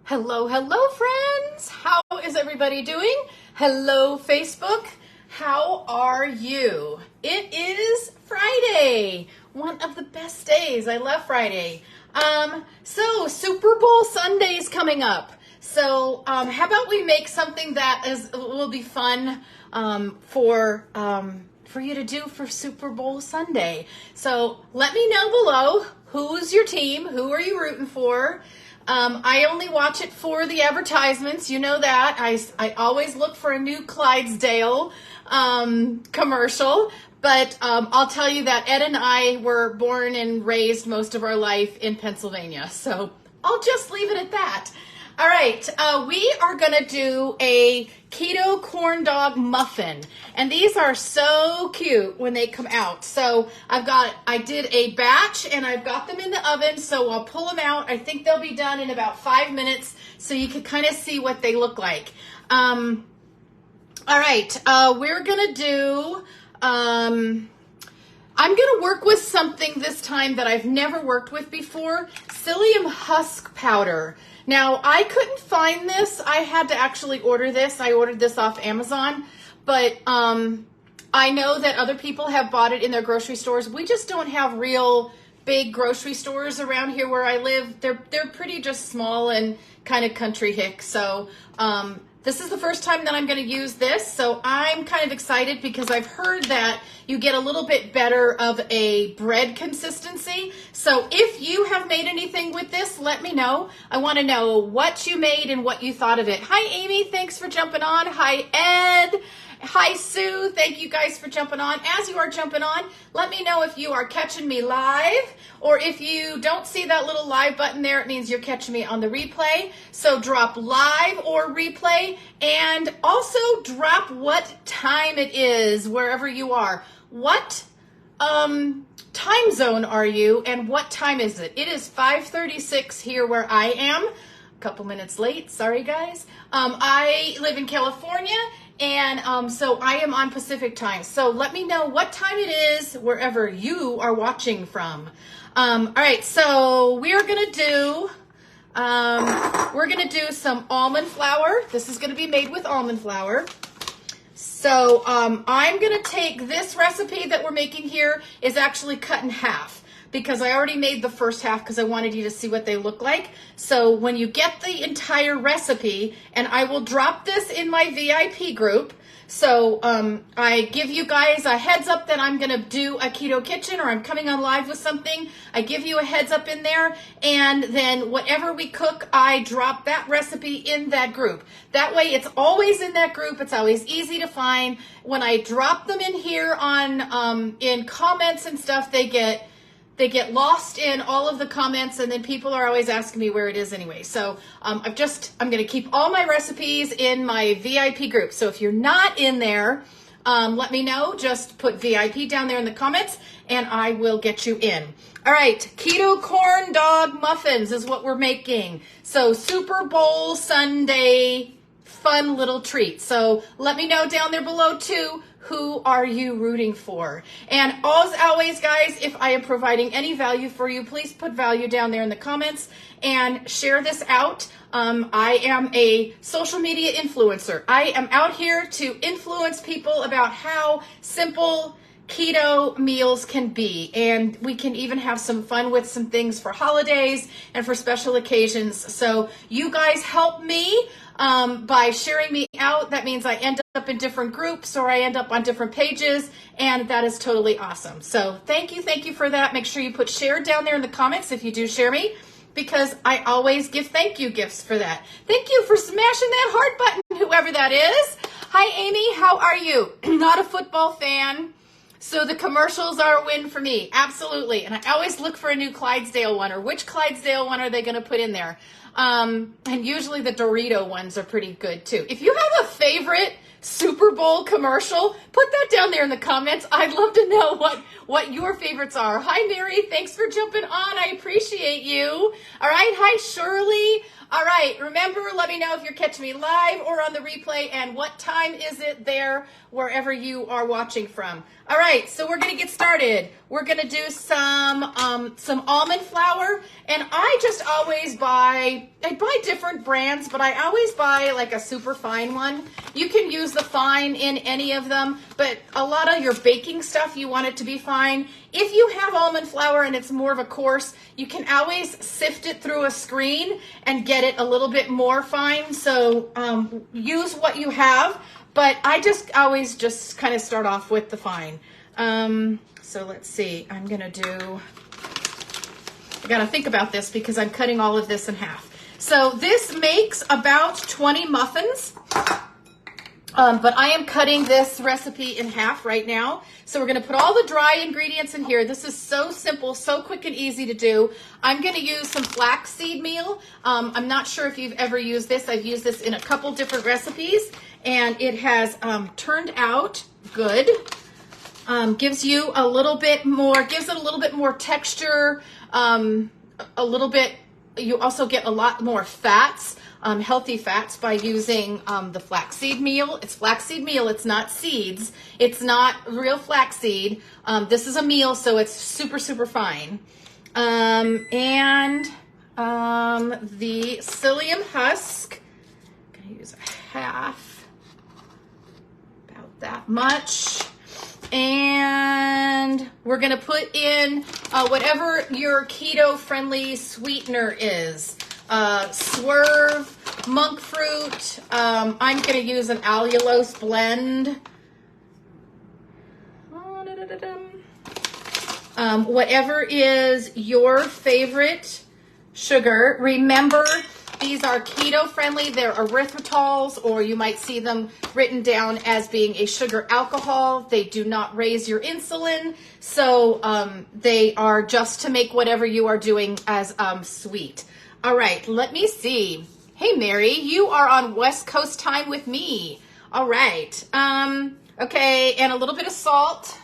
Hello, hello, friends. How is everybody doing? Hello, Facebook. How are you? It is Friday, one of the best days. I love Friday. So Super Bowl Sunday's coming up. So how about we make something that will be fun for you to do for Super Bowl Sunday. So let me know below, who's your team? Who are you rooting for? I only watch it for the advertisements. You know that. I always look for a new Clydesdale commercial. But I'll tell you that Ed and I were born and raised most of our life in Pennsylvania. So I'll just leave it at that. All right, we are going to do a keto corn dog muffin. And these are so cute when they come out. So I did a batch and I've got them in the oven. So I'll pull them out. I think they'll be done in about 5 minutes so you can kind of see what they look like. All right, we're going to do... I'm going to work with something this time that I've never worked with before, psyllium husk powder. Now, I couldn't find this. I had to actually order this. I ordered this off Amazon, but I know that other people have bought it in their grocery stores. We just don't have real big grocery stores around here where I live. They're pretty just small and kind of country hick. So this is the first time that I'm going to use this, so I'm kind of excited because I've heard that you get a little bit better of a bread consistency. So if you have made anything with this, let me know. I want to know what you made and what you thought of it. Hi, Amy. Thanks for jumping on. Hi, Ed. Hi, Sue. Thank you guys for jumping on. As you are jumping on, let me know if you are catching me live, or if you don't see that little live button there, it means you're catching me on the replay. So drop live or replay, and also drop what time it is wherever you are. What time zone are you, and what time is it? It is 5:36 here where I am. A couple minutes late. Sorry, guys. I live in California. And so I am on Pacific time. So let me know what time it is wherever you are watching from. All right, so we're gonna do some almond flour. This is gonna be made with almond flour. So I'm gonna take this recipe that we're making here is actually cut in half, because I already made the first half because I wanted you to see what they look like. So when you get the entire recipe, and I will drop this in my VIP group, so I give you guys a heads up that I'm gonna do a keto kitchen, or I'm coming on live with something. I give you a heads up in there, and then whatever we cook, I drop that recipe in that group. That way it's always in that group. It's always easy to find. When I drop them in here on in comments and stuff, they get lost in all of the comments, and then people are always asking me where it is anyway. So I'm going to keep all my recipes in my VIP group. So if you're not in there, let me know. Just put VIP down there in the comments, and I will get you in. All right, keto corn dog muffins is what we're making. So Super Bowl Sunday, fun little treat. So let me know down there below too. Who are you rooting for? And as always, guys, if I am providing any value for you, please put value down there in the comments and share this out. I am a social media influencer. I am out here to influence people about how simple keto meals can be, and we can even have some fun with some things for holidays and for special occasions. So you guys help me by sharing me out. That means I end up in different groups, or I end up on different pages, and that is totally awesome. So thank you for that. Make sure you put share down there in the comments if you do share me, because I always give thank you gifts for that. Thank you for smashing that heart button, whoever that is. Hi, Amy. How are you? Not a football fan, so the commercials are a win for me. Absolutely. And I always look for a new Clydesdale one, or which Clydesdale one are they going to put in there? And usually the Dorito ones are pretty good too. If you have a favorite Super Bowl commercial, put that down there in the comments. I'd love to know what your favorites are. Hi, Mary. Thanks for jumping on. I appreciate you. All right. Hi, Shirley. All right. Remember, let me know if you're catching me live or on the replay, and what time is it there wherever you are watching from. All right, so we're gonna get started. We're gonna do some almond flour, and I just always buy different brands, but I always buy like a super fine one. You can use the fine in any of them, but a lot of your baking stuff, you want it to be fine. If you have almond flour and it's more of a coarse, you can always sift it through a screen and get it a little bit more fine. So use what you have. But I just always just kind of start off with the fine. So let's see, I gotta think about this because I'm cutting all of this in half. So this makes about 20 muffins, but I am cutting this recipe in half right now. So we're gonna put all the dry ingredients in here. This is so simple, so quick and easy to do. I'm gonna use some flaxseed meal. I'm not sure if you've ever used this. I've used this in a couple different recipes, and it has turned out good. Gives it a little bit more texture, you also get a lot more fats, healthy fats by using the flaxseed meal. It's flaxseed meal, it's not seeds. It's not real flaxseed. This is a meal, so it's super, super fine. And the psyllium husk, I'm gonna use a half, about that much. And we're gonna put in whatever your keto friendly sweetener is. Swerve, monk fruit. I'm gonna use an allulose blend. Whatever is your favorite sugar. Remember, these are keto friendly. They're erythritols, or you might see them written down as being a sugar alcohol. They do not raise your insulin. So they are just to make whatever you are doing as sweet. All right, let me see. Hey, Mary, you are on West Coast time with me. All right. Okay, and a little bit of salt.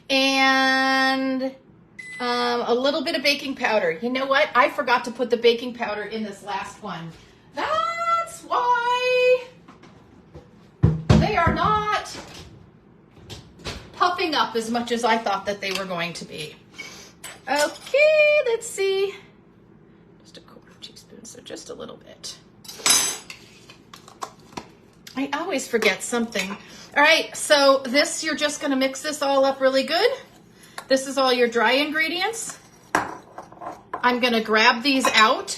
And a little bit of baking powder. You know what? I forgot to put the baking powder in this last one. That's why they are not puffing up as much as I thought that they were going to be. Okay, let's see. Just a quarter teaspoon, so just a little bit. I always forget something. All right, so this, you're just gonna mix this all up really good. This is all your dry ingredients. I'm gonna grab these out.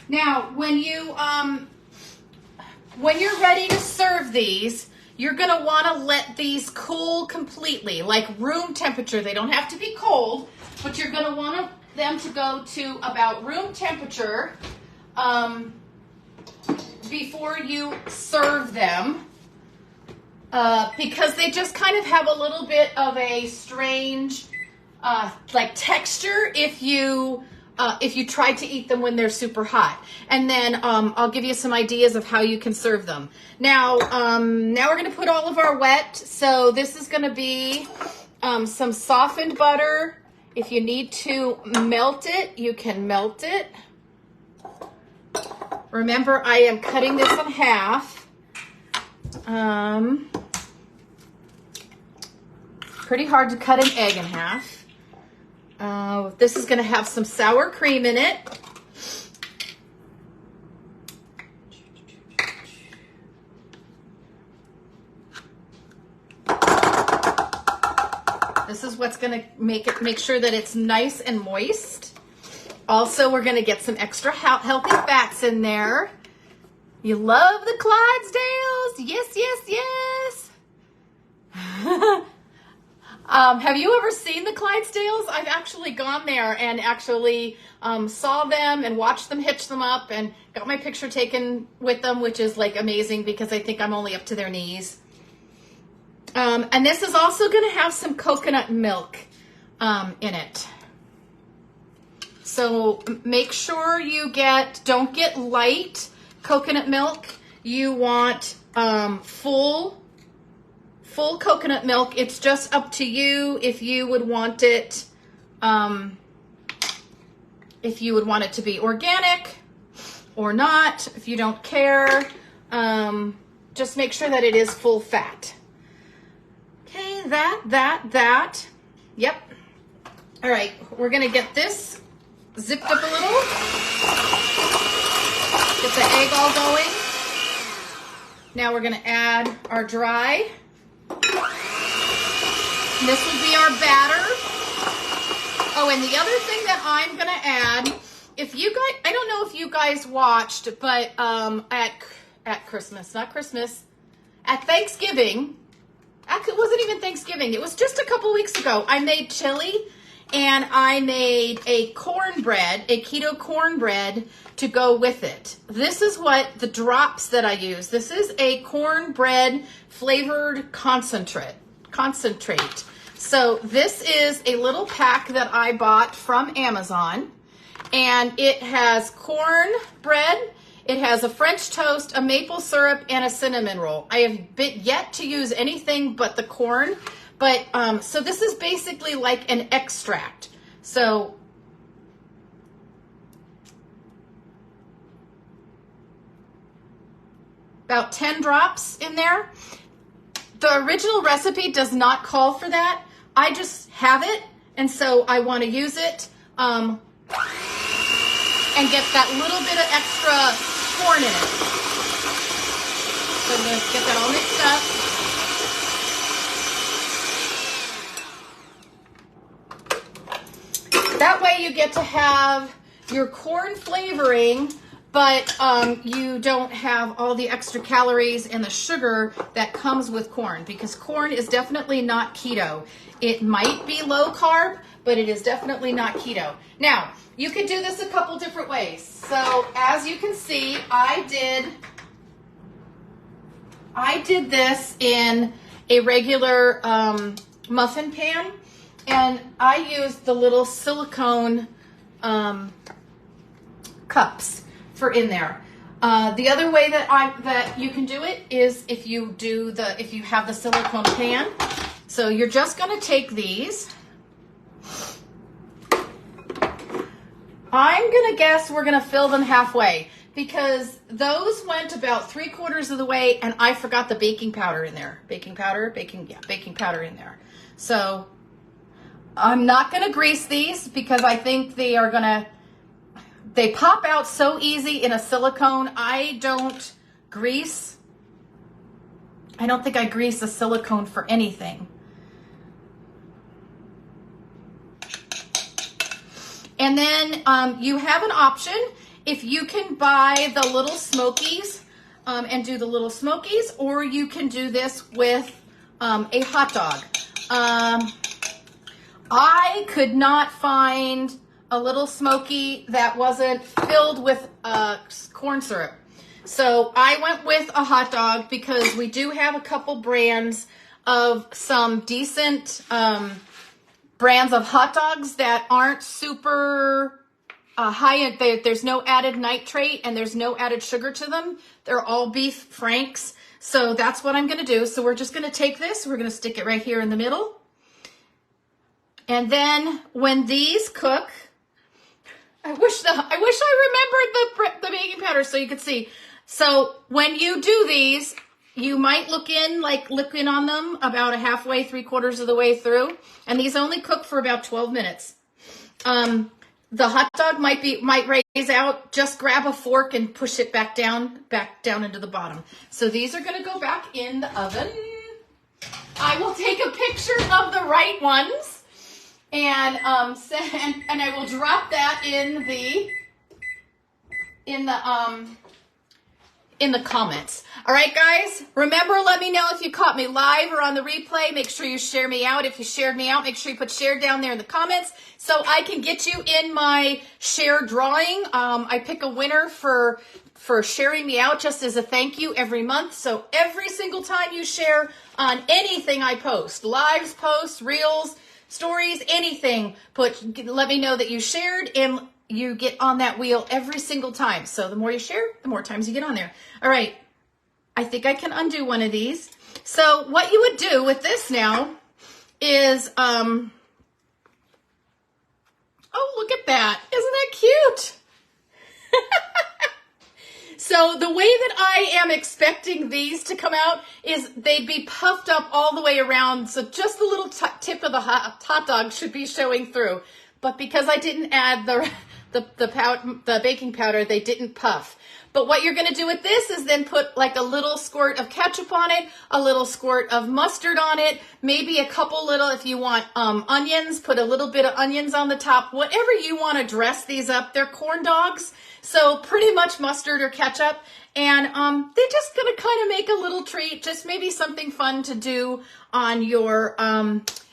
Now, when you're ready to serve these, you're gonna wanna let these cool completely, like room temperature. They don't have to be cold, but you're gonna want them to go to about room temperature before you serve them. Because they just kind of have a little bit of a strange like texture if you try to eat them when they're super hot. And then I'll give you some ideas of how you can serve them. Now we're gonna put all of our wet. So this is gonna be some softened butter. If you need to melt it, you can melt it. Remember, I am cutting this in half. Pretty hard to cut an egg in half. This is going to have some sour cream in it. This is what's going to make sure that it's nice and moist. Also, we're going to get some extra healthy fats in there. You love the Clydesdales? Yes, yes, yes. Have you ever seen the Clydesdales? I've actually gone there and actually saw them and watched them hitch them up and got my picture taken with them, which is like amazing because I think I'm only up to their knees. And this is also going to have some coconut milk in it. So make sure you don't get light coconut milk. You want full coconut milk. It's just up to you if you would want it to be organic or not, if you don't care. Just make sure that it is full fat. Okay, that. Yep. All right, we're gonna get this zipped up a little. Get the egg all going. Now we're gonna add our dry. This will be our batter. Oh, and the other thing that I'm gonna add, if you guys, I don't know if you guys watched, but at Christmas, not Christmas, at Thanksgiving, actually it wasn't even Thanksgiving, it was just a couple weeks ago, I made chili and I made a cornbread, a keto cornbread to go with it. This is what the drops that I use. This is a cornbread flavored concentrate. So this is a little pack that I bought from Amazon, and it has cornbread, it has a French toast, a maple syrup, and a cinnamon roll. I have yet to use anything but the corn, but so this is basically like an extract. So about 10 drops in there. The original recipe does not call for that. I just have it, and so I want to use it and get that little bit of extra corn in it. So I'm going to get that all mixed up. That way you get to have your corn flavoring, but you don't have all the extra calories and the sugar that comes with corn, because corn is definitely not keto. It might be low carb, but it is definitely not keto. Now, you can do this a couple different ways. So as you can see, I did this in a regular muffin pan, and I used the little silicone cups for in there. The other way that you can do it is if you have the silicone pan. So you're just going to take these. I'm going to guess we're going to fill them halfway, because those went about 3/4 of the way, and I forgot the baking powder in there. Baking powder in there. So I'm not going to grease these, because I think they pop out so easy in a silicone. I don't think I grease a silicone for anything. And then you have an option. If you can buy the Lit'l Smokies and do the Lit'l Smokies, or you can do this with a hot dog. I could not find a Lit'l Smoky that wasn't filled with corn syrup. So I went with a hot dog, because we do have a couple brands of some decent brands of hot dogs that aren't super high. There's no added nitrate and there's no added sugar to them. They're all beef franks. So that's what I'm going to do. So we're just going to take this, we're going to stick it right here in the middle. And then when these cook, I wish I remembered the baking powder so you could see. So when you do these, you might look in on them about a halfway, 3/4 of the way through. And these only cook for about 12 minutes. The hot dog might raise out. Just grab a fork and push it back down into the bottom. So these are going to go back in the oven. I will take a picture of the right ones, and I will drop that in the comments. All right, guys, remember, let me know if you caught me live or on the replay. Make sure you share me out. If you shared me out, make sure you put share down there in the comments so I can get you in my share drawing. I pick a winner for sharing me out just as a thank you every month. So every single time you share on anything I post, lives, posts, reels, stories, anything, let me know that you shared, and you get on that wheel every single time. So the more you share, the more times you get on there. All right. I think I can undo one of these. So what you would do with this now is, oh, look at that. Isn't that cute? So the way that I am expecting these to come out is they'd be puffed up all the way around. So just the little tip of the hot dog should be showing through. But because I didn't add the baking powder, they didn't puff. But what you're going to do with this is then put like a little squirt of ketchup on it, a little squirt of mustard on it, maybe a couple little, if you want onions, put a little bit of onions on the top. Whatever you want to dress these up. They're corn dogs, so pretty much mustard or ketchup. And they're just going to kind of make a little treat, just maybe something fun to do on your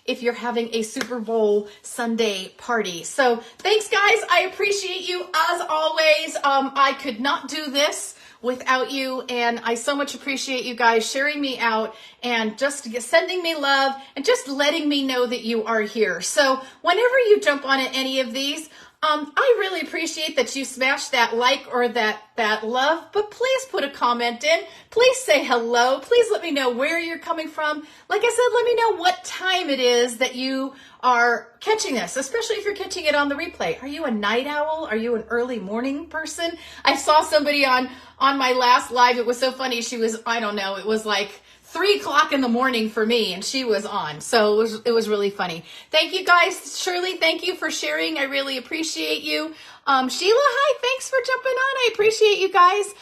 if you're having a Super Bowl Sunday party. So thanks, guys. I appreciate you as always. I could not do this without you, and I so much appreciate you guys sharing me out and just sending me love and just letting me know that you are here. So whenever you jump on any of these, I really appreciate that you smash that like or that love, but please put a comment in. Please say hello. Please let me know where you're coming from. Like I said, let me know what time it is that you are catching this, especially if you're catching it on the replay. Are you a night owl? Are you an early morning person? I saw somebody on my last live. It was so funny. She was, I don't know, it was like 3 o'clock in the morning for me, and she was on. So it was really funny. Thank you guys. Shirley, thank you for sharing. I really appreciate you. Sheila, hi. Thanks for jumping on. I appreciate you guys.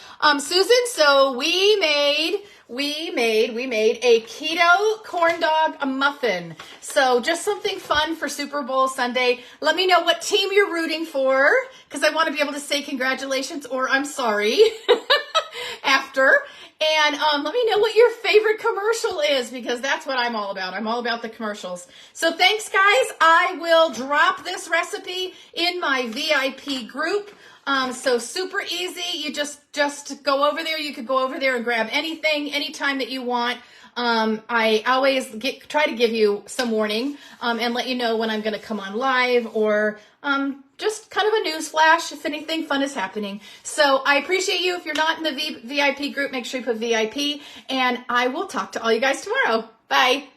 Susan, so we made a keto corn dog muffin. So just something fun for Super Bowl Sunday. Let me know what team you're rooting for, because I want to be able to say congratulations or I'm sorry after. And let me know what your favorite commercial is, because that's what I'm all about. I'm all about the commercials. So thanks, guys. I will drop this recipe in my VIP group. So super easy. You just go over there. You could go over there and grab anything, anytime that you want. I always try to give you some warning and let you know when I'm going to come on live, or just kind of a news flash if anything fun is happening. So I appreciate you. If you're not in the VIP group, make sure you put VIP, and I will talk to all you guys tomorrow. Bye.